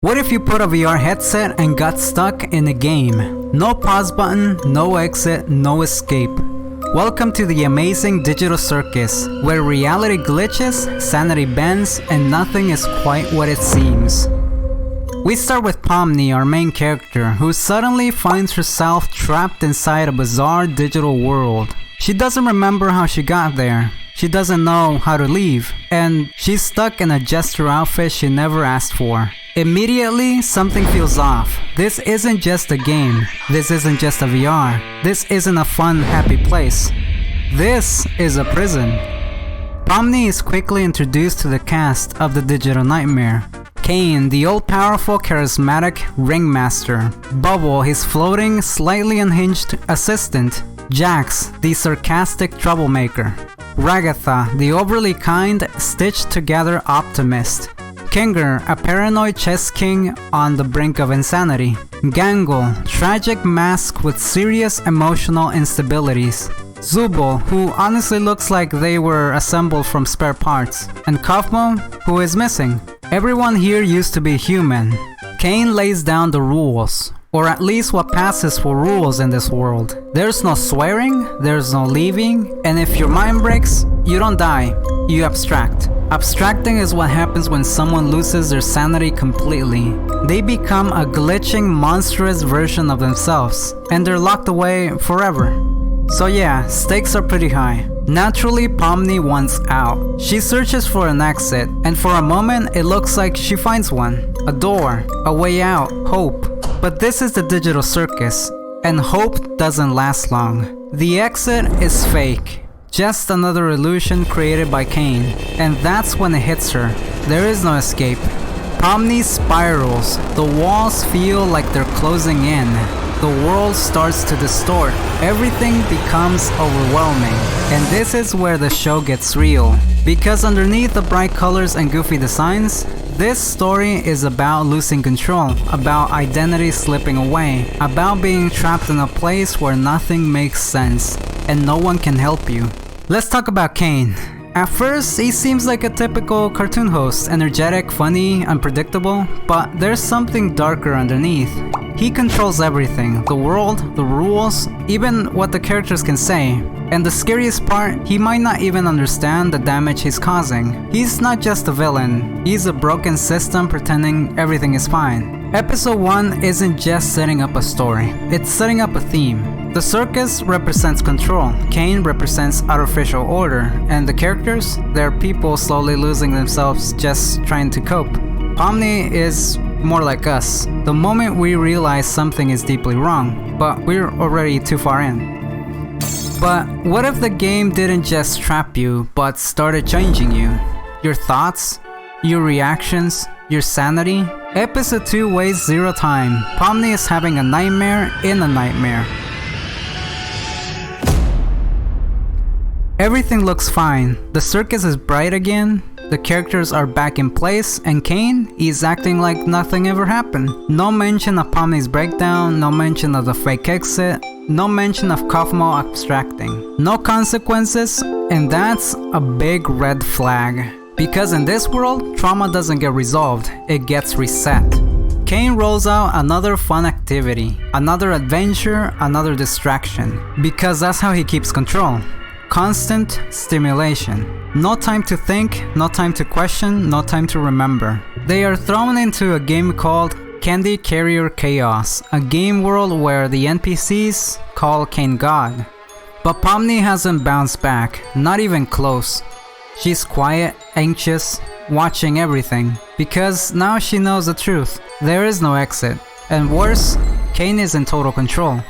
What if you put a VR headset and got stuck in a game? No pause button, no exit, no escape. Welcome to the amazing digital circus, where reality glitches, sanity bends, and nothing is quite what it seems. We start with Pomni, our main character, who suddenly finds herself trapped inside a bizarre digital world. She doesn't remember how she got there. She doesn't know how to leave, and she's stuck in a jester outfit she never asked for. Immediately, something feels off. This isn't just a game. This isn't just a VR. This isn't a fun, happy place. This is a prison. Pomni is quickly introduced to the cast of the Digital Nightmare. Kane, the all-powerful, charismatic ringmaster. Bubble, his floating, slightly unhinged assistant. Jax, the sarcastic troublemaker. Ragatha, the overly kind, stitched-together optimist. Kinger, a paranoid chess king on the brink of insanity. Gangle, tragic mask with serious emotional instabilities. Zubul, who honestly looks like they were assembled from spare parts. And Kofmo, who is missing. Everyone here used to be human. Kane lays down the rules. Or at least what passes for rules in this world. There's no swearing, there's no leaving, and if your mind breaks, you don't die, you abstract. Abstracting is what happens when someone loses their sanity completely. They become a glitching, monstrous version of themselves, and they're locked away forever. So yeah, stakes are pretty high. Naturally, Pomni wants out. She searches for an exit, and for a moment it looks like she finds one. A door, a way out, hope. But this is the digital circus, and hope doesn't last long. The exit is fake. Just another illusion created by Kane, and that's when it hits her. There is no escape. Pomni spirals. The walls feel like they're closing in. The world starts to distort. Everything becomes overwhelming. And this is where the show gets real. Because underneath the bright colors and goofy designs, this story is about losing control, about identity slipping away, about being trapped in a place where nothing makes sense, and no one can help you. Let's talk about Kane. At first, he seems like a typical cartoon host, energetic, funny, unpredictable, but there's something darker underneath. He controls everything, the world, the rules, even what the characters can say. And the scariest part, he might not even understand the damage he's causing. He's not just a villain, he's a broken system pretending everything is fine. Episode 1 isn't just setting up a story, it's setting up a theme. The circus represents control, Kane represents artificial order, and the characters, they're people slowly losing themselves just trying to cope. Pomni is more like us. The moment we realize something is deeply wrong, but we're already too far in. But what if the game didn't just trap you, but started changing you? Your thoughts, your reactions, your sanity? Episode 2 wastes zero time. Pomni is having a nightmare in a nightmare. Everything looks fine. The circus is bright again. The characters are back in place, and Kane is acting like nothing ever happened. No mention of Pomni's breakdown, no mention of the fake exit, no mention of Kofmo abstracting. No consequences, and that's a big red flag. Because in this world, trauma doesn't get resolved, it gets reset. Kane rolls out another fun activity, another adventure, another distraction. Because that's how he keeps control. Constant stimulation. No time to think, no time to question, no time to remember. They are thrown into a game called Candy Carrier Chaos, a game world where the NPCs call Kane God. But Pomni hasn't bounced back, not even close. She's quiet, anxious, watching everything, because now she knows the truth. There is no exit, and worse, Kane is in total control.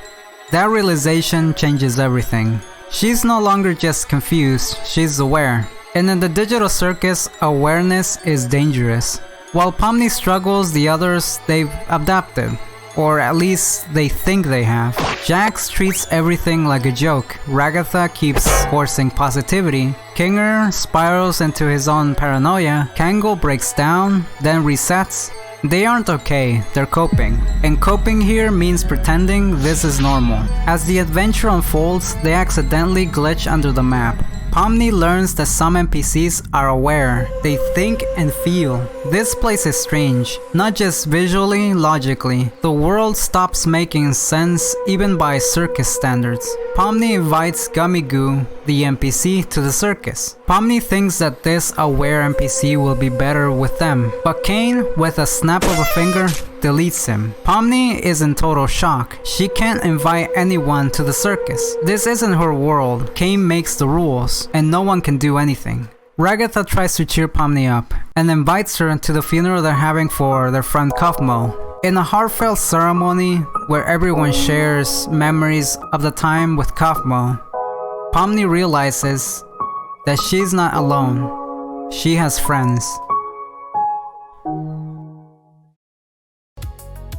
That realization changes everything. She's no longer just confused, she's aware. And in the digital circus, awareness is dangerous. While Pomni struggles, the others, they've adapted. Or at least they think they have. Jax treats everything like a joke. Ragatha keeps forcing positivity. Kinger spirals into his own paranoia. Kangle breaks down, then resets. They aren't okay, they're coping. And coping here means pretending this is normal. As the adventure unfolds, they accidentally glitch under the map. Pomni learns that some NPCs are aware. They think and feel. This place is strange, not just visually, logically. The world stops making sense even by circus standards. Pomni invites Gummy Goo, the NPC, to the circus. Pomni thinks that this aware NPC will be better with them, but Kane, with a snap of a finger, deletes him. Pomni is in total shock. She can't invite anyone to the circus. This isn't her world. Kane makes the rules, and no one can do anything. Ragatha tries to cheer Pomni up, and invites her to the funeral they're having for their friend Kaufmo. In a heartfelt ceremony where everyone shares memories of the time with Kaufmo, Pomni realizes that she's not alone. She has friends.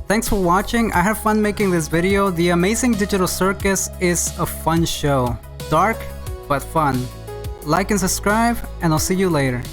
Thanks for watching. I had fun making this video. The Amazing Digital Circus is a fun show. Dark, but fun. Like and subscribe, and I'll see you later.